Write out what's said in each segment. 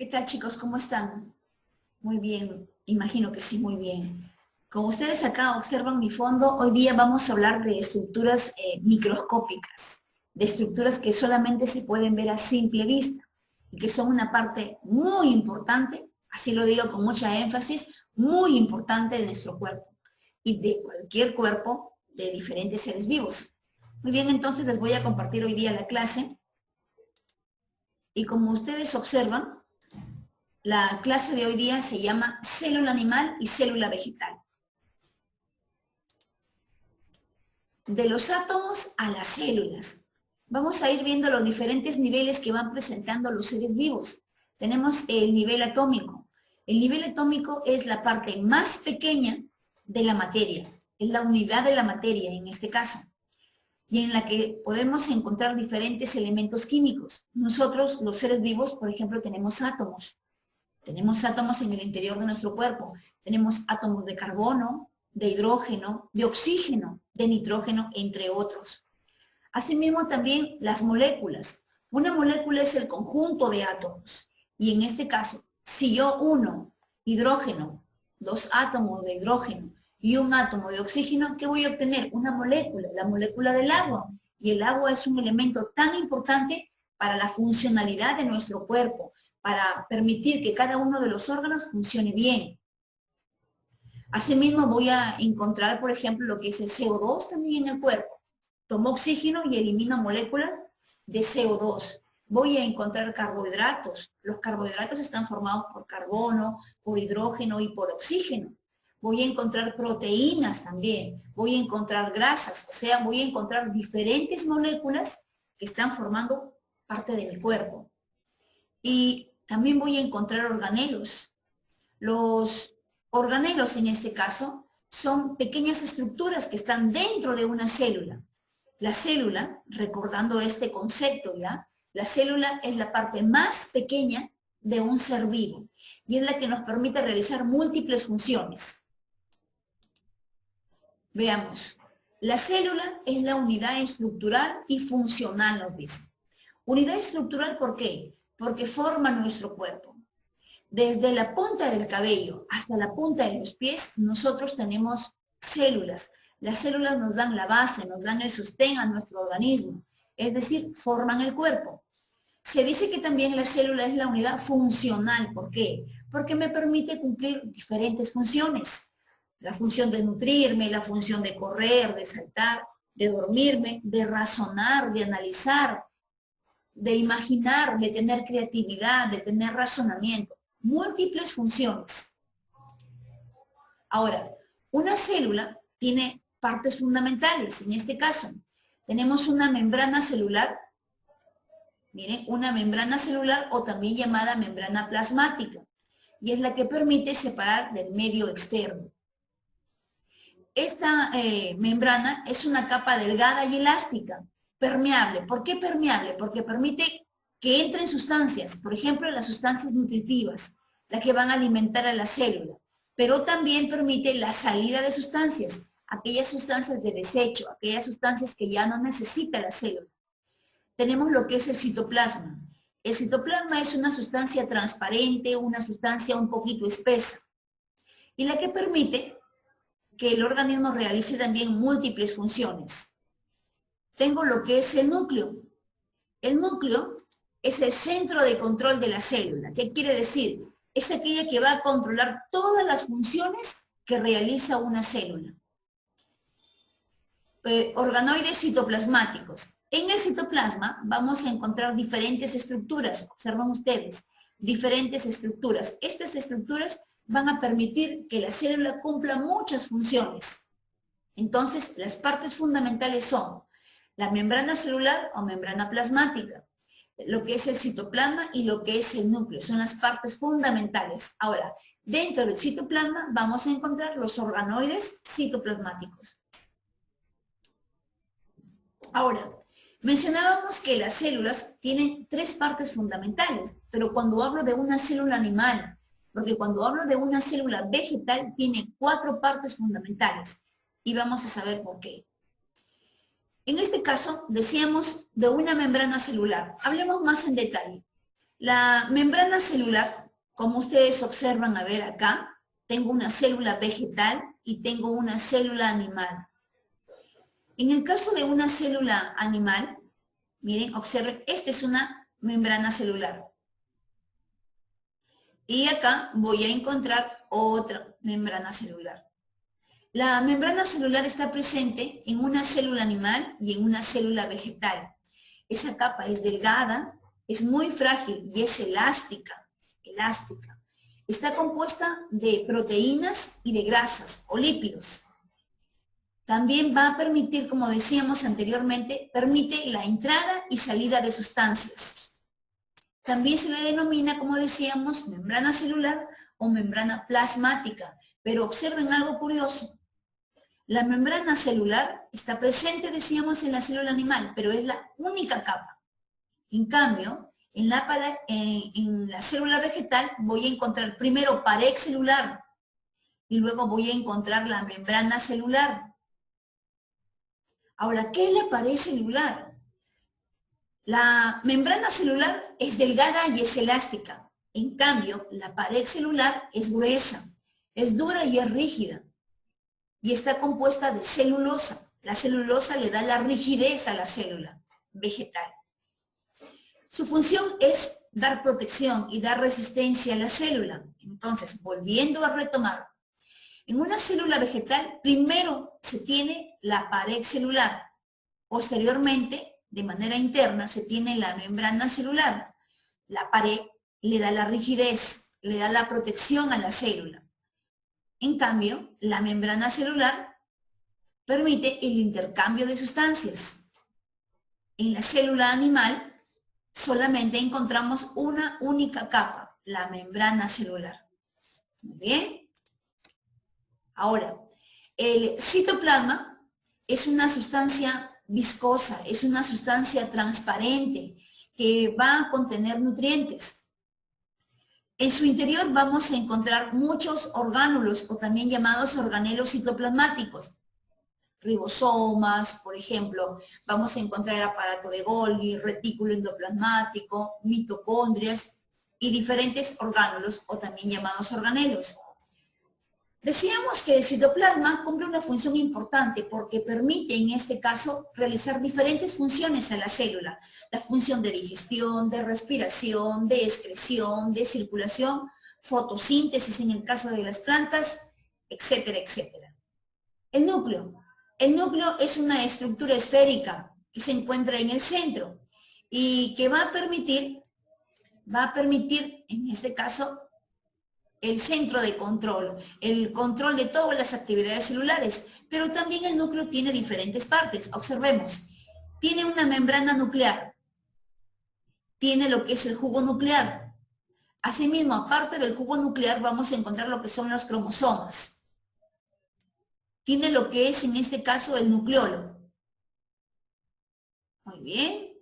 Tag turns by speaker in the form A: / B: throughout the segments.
A: tal, chicos? ¿Cómo están? Muy bien, imagino que sí, muy bien. Como ustedes acá observan mi fondo, hoy día vamos a hablar de estructuras microscópicas, de estructuras que solamente se pueden ver a simple vista y que son una parte muy importante, así lo digo con mucha énfasis, muy importante de nuestro cuerpo y de cualquier cuerpo de diferentes seres vivos. Muy bien, entonces les voy a compartir hoy día la clase y como ustedes observan, la clase de hoy día se llama célula animal y célula vegetal. De los átomos a las células. Vamos a ir viendo los diferentes niveles que van presentando los seres vivos. Tenemos el nivel atómico. El nivel atómico es la parte más pequeña de la materia. Es la unidad de la materia en este caso. Y en la que podemos encontrar diferentes elementos químicos. Nosotros, los seres vivos, por ejemplo, tenemos átomos. Tenemos átomos en el interior de nuestro cuerpo. Tenemos átomos de carbono, de hidrógeno, de oxígeno, de nitrógeno, entre otros. Asimismo también las moléculas. Una molécula es el conjunto de átomos. Y en este caso, si yo uno hidrógeno, dos átomos de hidrógeno y un átomo de oxígeno, ¿qué voy a obtener? Una molécula, la molécula del agua. Y el agua es un elemento tan importante para la funcionalidad de nuestro cuerpo, para permitir que cada uno de los órganos funcione bien. Asimismo voy a encontrar, por ejemplo, lo que es el CO2 también en el cuerpo. Tomo oxígeno y elimino moléculas de CO2. Voy a encontrar carbohidratos. Los carbohidratos están formados por carbono, por hidrógeno y por oxígeno. Voy a encontrar proteínas también. Voy a encontrar grasas, o sea, voy a encontrar diferentes moléculas que están formando parte de mi cuerpo. Y también voy a encontrar organelos. Los organelos, en este caso, son pequeñas estructuras que están dentro de una célula. La célula, recordando este concepto ya, la célula es la parte más pequeña de un ser vivo y es la que nos permite realizar múltiples funciones. Veamos. La célula es la unidad estructural y funcional, nos dice. Unidad estructural, ¿por qué? Porque forma nuestro cuerpo. Desde la punta del cabello hasta la punta de los pies, nosotros tenemos células. Las células nos dan la base, nos dan el sostén a nuestro organismo, es decir, forman el cuerpo. Se dice que también la célula es la unidad funcional. ¿Por qué? Porque me permite cumplir diferentes funciones. La función de nutrirme, la función de correr, de saltar, de dormirme, de razonar, de analizar, de imaginar, de tener creatividad, de tener razonamiento. Múltiples funciones. Ahora, una célula tiene partes fundamentales. En este caso, tenemos una membrana celular. Miren, una membrana celular o también llamada membrana plasmática. Y es la que permite separar del medio externo. Esta membrana es una capa delgada y elástica, permeable. ¿Por qué permeable? Porque permite que entren sustancias, por ejemplo, las sustancias nutritivas, las que van a alimentar a la célula, pero también permite la salida de sustancias, aquellas sustancias de desecho, aquellas sustancias que ya no necesita la célula. Tenemos lo que es el citoplasma. El citoplasma es una sustancia transparente, una sustancia un poquito espesa, y la que permite que el organismo realice también múltiples funciones. Tengo lo que es el núcleo. El núcleo es el centro de control de la célula. ¿Qué quiere decir? Es aquella que va a controlar todas las funciones que realiza una célula. Organoides citoplasmáticos. En el citoplasma vamos a encontrar diferentes estructuras. Observan ustedes, diferentes estructuras. Estas estructuras van a permitir que la célula cumpla muchas funciones. Entonces, las partes fundamentales son la membrana celular o membrana plasmática, lo que es el citoplasma y lo que es el núcleo, son las partes fundamentales. Ahora, dentro del citoplasma vamos a encontrar los organoides citoplasmáticos. Ahora, mencionábamos que las células tienen tres partes fundamentales, pero cuando hablo de una célula animal, porque cuando hablo de una célula vegetal, tiene cuatro partes fundamentales, y vamos a saber por qué. En este caso, decíamos de una membrana celular. Hablemos más en detalle. La membrana celular, como ustedes observan, a ver acá, tengo una célula vegetal y tengo una célula animal. En el caso de una célula animal, miren, observen, esta es una membrana celular. Y acá voy a encontrar otra membrana celular. La membrana celular está presente en una célula animal y en una célula vegetal. Esa capa es delgada, es muy frágil y es elástica. Está compuesta de proteínas y de grasas o lípidos. También va a permitir, como decíamos anteriormente, permite la entrada y salida de sustancias. También se le denomina, como decíamos, membrana celular o membrana plasmática. Pero observen algo curioso. La membrana celular está presente, decíamos, en la célula animal, pero es la única capa. En cambio, en la célula vegetal voy a encontrar primero pared celular y luego voy a encontrar la membrana celular. Ahora, ¿qué es la pared celular? La membrana celular es delgada y es elástica. En cambio, la pared celular es gruesa, es dura y es rígida. Y está compuesta de celulosa. La celulosa le da la rigidez a la célula vegetal. Su función es dar protección y dar resistencia a la célula. Entonces, volviendo a retomar, en una célula vegetal, primero se tiene la pared celular. Posteriormente, de manera interna, se tiene la membrana celular. La pared le da la rigidez, le da la protección a la célula. En cambio, la membrana celular permite el intercambio de sustancias. En la célula animal solamente encontramos una única capa, la membrana celular. Muy bien. Ahora, el citoplasma es una sustancia viscosa, es una sustancia transparente que va a contener nutrientes. En su interior vamos a encontrar muchos orgánulos o también llamados organelos citoplasmáticos. Ribosomas, por ejemplo, vamos a encontrar el aparato de Golgi, retículo endoplasmático, mitocondrias y diferentes orgánulos o también llamados organelos. Decíamos que el citoplasma cumple una función importante porque permite, en este caso, realizar diferentes funciones a la célula. La función de digestión, de respiración, de excreción, de circulación, fotosíntesis en el caso de las plantas, etcétera, etcétera. El núcleo. El núcleo es una estructura esférica que se encuentra en el centro y que va a permitir, en este caso, el centro de control, el control de todas las actividades celulares, pero también el núcleo tiene diferentes partes. Observemos, tiene una membrana nuclear, tiene lo que es el jugo nuclear. Asimismo, aparte del jugo nuclear, vamos a encontrar lo que son los cromosomas. Tiene lo que es, en este caso, el nucleolo. Muy bien.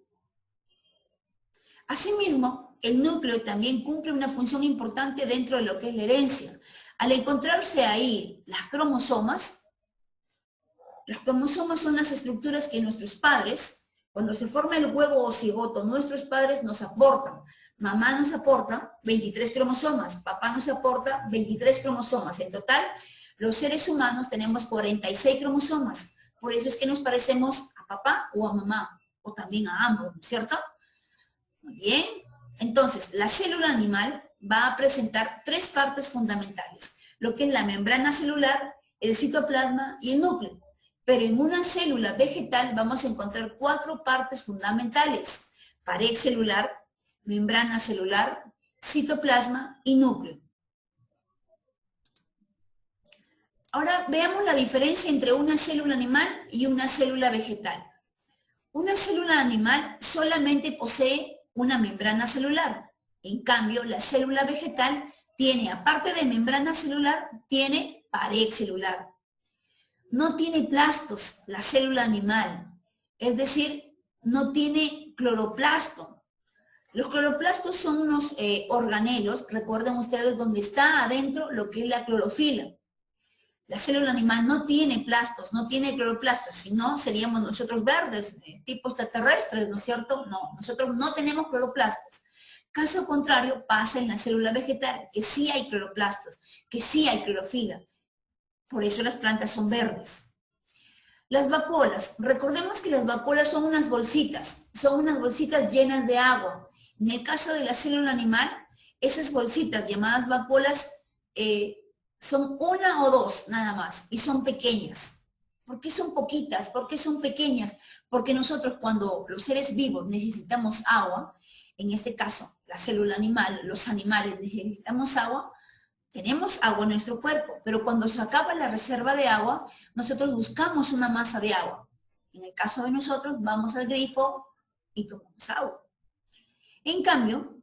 A: Asimismo, el núcleo también cumple una función importante dentro de lo que es la herencia. Al encontrarse ahí las cromosomas son las estructuras que nuestros padres, cuando se forma el huevo o cigoto, nuestros padres nos aportan. Mamá nos aporta 23 cromosomas, papá nos aporta 23 cromosomas. En total, los seres humanos tenemos 46 cromosomas. Por eso es que nos parecemos a papá o a mamá, o también a ambos, ¿no es cierto? Muy bien. Entonces, la célula animal va a presentar tres partes fundamentales, lo que es la membrana celular, el citoplasma y el núcleo. Pero en una célula vegetal vamos a encontrar cuatro partes fundamentales: pared celular, membrana celular, citoplasma y núcleo. Ahora veamos la diferencia entre una célula animal y una célula vegetal. Una célula animal solamente posee una membrana celular. En cambio, la célula vegetal tiene, aparte de membrana celular, tiene pared celular. No tiene plastos la célula animal, es decir, no tiene cloroplasto. Los cloroplastos son unos organelos, recuerden ustedes, donde está adentro lo que es la clorofila. La célula animal no tiene plastos, no tiene cloroplastos, si no seríamos nosotros verdes, tipo extraterrestres, ¿no es cierto? No, nosotros no tenemos cloroplastos. Caso contrario, pasa en la célula vegetal, que sí hay cloroplastos, que sí hay clorofila. Por eso las plantas son verdes. Las vacuolas. Recordemos que las vacuolas son unas bolsitas llenas de agua. En el caso de la célula animal, esas bolsitas llamadas vacuolas son una o dos nada más y son pequeñas. ¿Por qué son poquitas? ¿Por qué son pequeñas? Porque nosotros cuando los seres vivos necesitamos agua, en este caso la célula animal, los animales necesitamos agua, tenemos agua en nuestro cuerpo, pero cuando se acaba la reserva de agua, nosotros buscamos una masa de agua. En el caso de nosotros, vamos al grifo y tomamos agua. En cambio,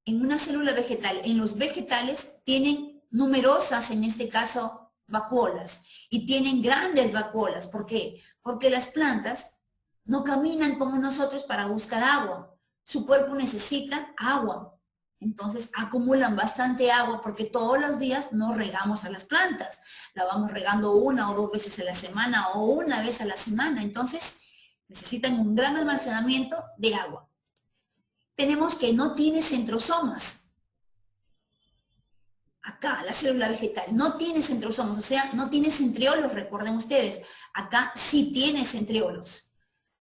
A: en una célula vegetal, en los vegetales tienen numerosas, en este caso, vacuolas, y tienen grandes vacuolas. ¿Por qué? Porque las plantas no caminan como nosotros para buscar agua. Su cuerpo necesita agua. Entonces acumulan bastante agua porque todos los días no regamos a las plantas. La vamos regando una o dos veces a la semana o una vez a la semana. Entonces necesitan un gran almacenamiento de agua. Tenemos que no tiene centrosomas. Acá, la célula vegetal no tiene centrosomas, o sea, no tiene centriolos, recuerden ustedes. Acá sí tiene centriolos.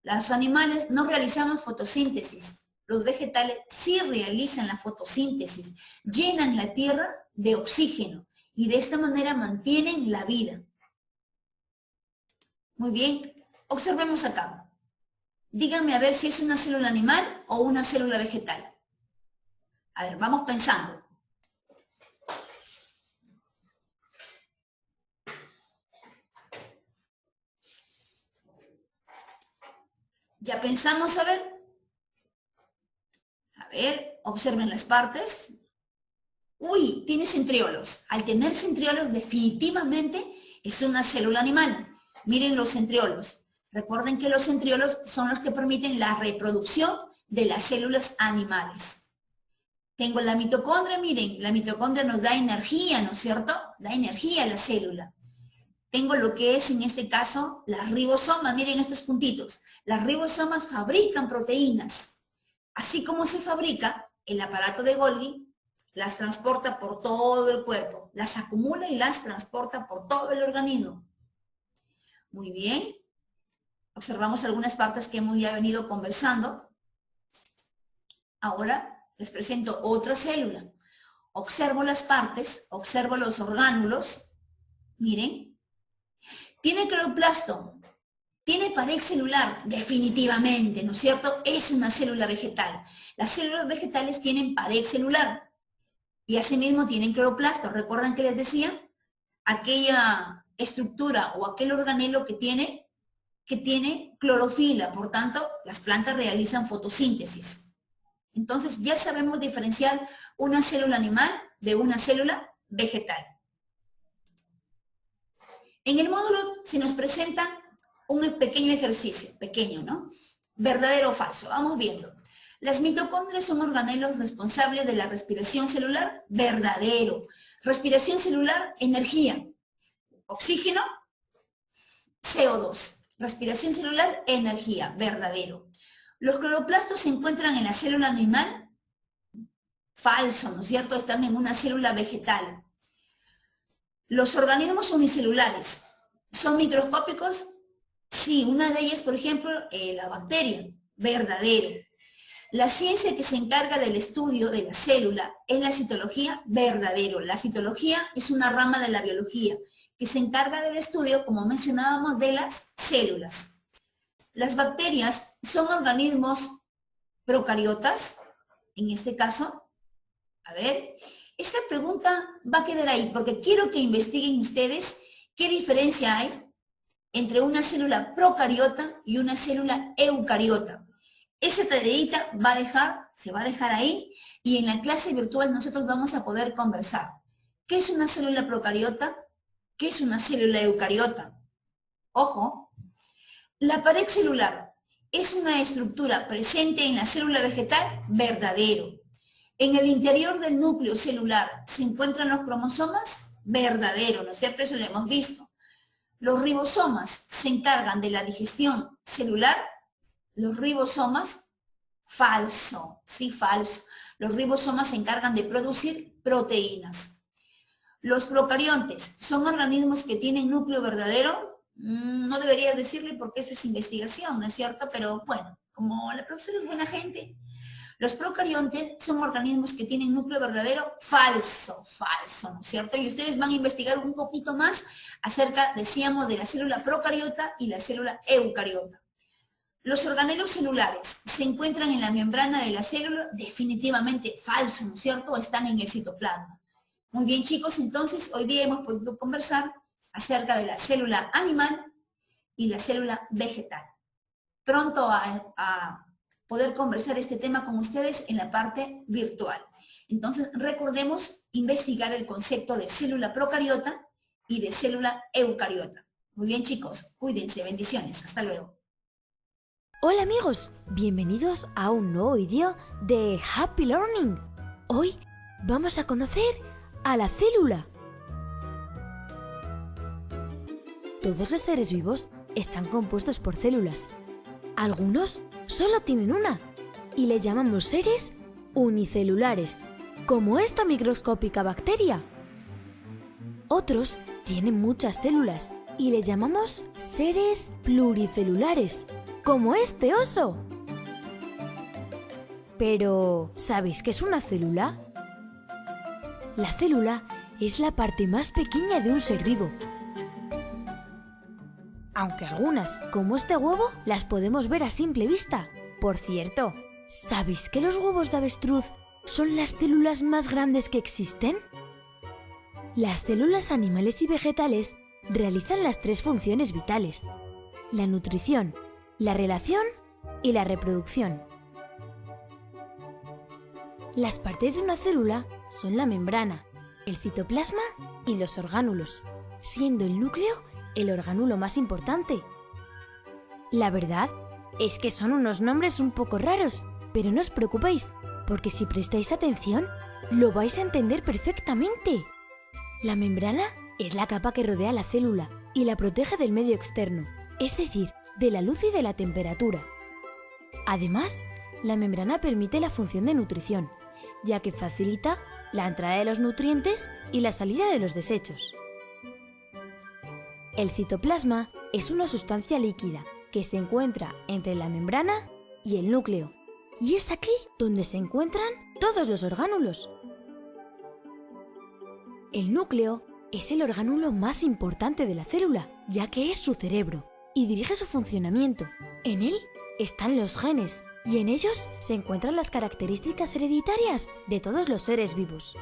A: Los animales no realizamos fotosíntesis. Los vegetales sí realizan la fotosíntesis, llenan la tierra de oxígeno y de esta manera mantienen la vida. Muy bien, observemos acá. Díganme a ver si es una célula animal o una célula vegetal. A ver, vamos pensando. ¿Ya pensamos? A ver, observen las partes. Uy, tiene centriolos. Al tener centriolos, definitivamente es una célula animal. Miren los centriolos. Recuerden que los centriolos son los que permiten la reproducción de las células animales. Tengo la mitocondria, miren, la mitocondria nos da energía, ¿no es cierto? Da energía a la célula. Tengo lo que es, en este caso, las ribosomas. Miren estos puntitos. Las ribosomas fabrican proteínas. Así como se fabrica, el aparato de Golgi las transporta por todo el cuerpo. Las acumula y las transporta por todo el organismo. Muy bien. Observamos algunas partes que hemos ya venido conversando. Ahora les presento otra célula. Observo las partes, observo los orgánulos. Miren. Tiene cloroplasto, tiene pared celular, definitivamente, ¿no es cierto? Es una célula vegetal. Las células vegetales tienen pared celular y asimismo tienen cloroplasto. ¿Recuerdan que les decía? Aquella estructura o aquel organelo que tiene clorofila, por tanto, las plantas realizan fotosíntesis. Entonces ya sabemos diferenciar una célula animal de una célula vegetal. En el módulo se nos presenta un pequeño ejercicio, pequeño, ¿no? ¿Verdadero o falso? Vamos viendo. Las mitocondrias son organelos responsables de la respiración celular. Verdadero. Respiración celular, energía. Oxígeno, CO2. Respiración celular, energía. Verdadero. Los cloroplastos se encuentran en la célula animal. Falso, ¿no es cierto? Están en una célula vegetal. Los organismos unicelulares, ¿son microscópicos? Sí, una de ellas, por ejemplo, la bacteria. Verdadero. La ciencia que se encarga del estudio de la célula es la citología. Verdadero. La citología es una rama de la biología que se encarga del estudio, como mencionábamos, de las células. Las bacterias son organismos procariotas, en este caso. A ver, esta pregunta va a quedar ahí porque quiero que investiguen ustedes qué diferencia hay entre una célula procariota y una célula eucariota. Esa tareita se va a dejar ahí y en la clase virtual nosotros vamos a poder conversar. ¿Qué es una célula procariota? ¿Qué es una célula eucariota? Ojo, la pared celular es una estructura presente en la célula vegetal. Verdadero. En el interior del núcleo celular se encuentran los cromosomas. Verdadero, ¿no es cierto? Eso lo hemos visto. Los ribosomas se encargan de la digestión celular. Los ribosomas, falso, sí, falso. Los ribosomas se encargan de producir proteínas. Los procariontes son organismos que tienen núcleo verdadero. No debería decirle porque eso es investigación, ¿no es cierto? Pero bueno, como la profesora es buena gente. Los procariontes son organismos que tienen núcleo verdadero falso, ¿no es cierto? Y ustedes van a investigar un poquito más acerca, decíamos, de la célula procariota y la célula eucariota. Los organelos celulares se encuentran en la membrana de la célula, definitivamente falso, ¿no es cierto? Están en el citoplasma. Muy bien, chicos, entonces hoy día hemos podido conversar acerca de la célula animal y la célula vegetal. Pronto a poder conversar este tema con ustedes en la parte virtual. Entonces, recordemos investigar el concepto de célula procariota y de célula eucariota. Muy bien, chicos, cuídense, bendiciones, hasta luego.
B: Hola amigos, bienvenidos a un nuevo vídeo de Happy Learning. Hoy vamos a conocer a la célula. Todos los seres vivos están compuestos por células. Algunos solo tienen una y le llamamos seres unicelulares, como esta microscópica bacteria. Otros tienen muchas células y le llamamos seres pluricelulares, como este oso. Pero, ¿sabéis qué es una célula? La célula es la parte más pequeña de un ser vivo. Aunque algunas, como este huevo, las podemos ver a simple vista. Por cierto, ¿sabéis que los huevos de avestruz son las células más grandes que existen? Las células animales y vegetales realizan las tres funciones vitales: la nutrición, la relación y la reproducción. Las partes de una célula son la membrana, el citoplasma y los orgánulos, siendo el núcleo el orgánulo más importante. La verdad es que son unos nombres un poco raros, pero no os preocupéis, porque si prestáis atención, lo vais a entender perfectamente. La membrana es la capa que rodea la célula y la protege del medio externo, es decir, de la luz y de la temperatura. Además, la membrana permite la función de nutrición, ya que facilita la entrada de los nutrientes y la salida de los desechos. El citoplasma es una sustancia líquida que se encuentra entre la membrana y el núcleo, y es aquí donde se encuentran todos los orgánulos. El núcleo es el orgánulo más importante de la célula, ya que es su cerebro y dirige su funcionamiento. En él están los genes y en ellos se encuentran las características hereditarias de todos los seres vivos.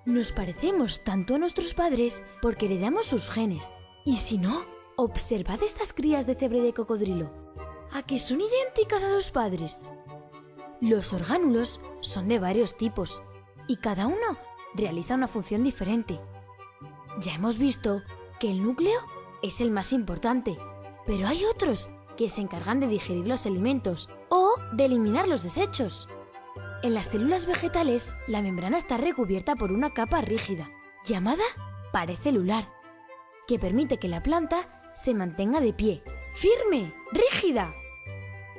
B: Nos parecemos tanto a nuestros padres porque heredamos sus genes. Y si no, observad estas crías de cebra y de cocodrilo. ¿A qué son idénticas a sus padres? Los orgánulos son de varios tipos y cada uno realiza una función diferente. Ya hemos visto que el núcleo es el más importante, pero hay otros que se encargan de digerir los alimentos o de eliminar los desechos. En las células vegetales, la membrana está recubierta por una capa rígida, llamada pared celular, que permite que la planta se mantenga de pie, firme, rígida.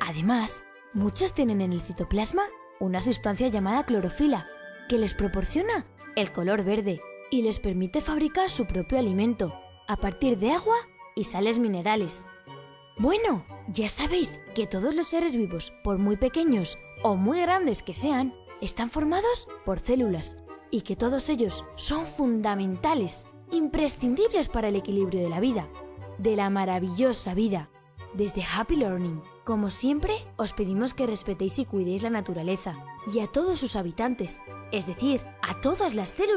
B: Además, muchas tienen en el citoplasma una sustancia llamada clorofila, que les proporciona el color verde y les permite fabricar su propio alimento a partir de agua y sales minerales. Bueno, ya sabéis que todos los seres vivos, por muy pequeños o muy grandes que sean, están formados por células y que todos ellos son fundamentales, imprescindibles para el equilibrio de la vida, de la maravillosa vida. Desde Happy Learning, como siempre, os pedimos que respetéis y cuidéis la naturaleza y a todos sus habitantes, es decir, a todas las células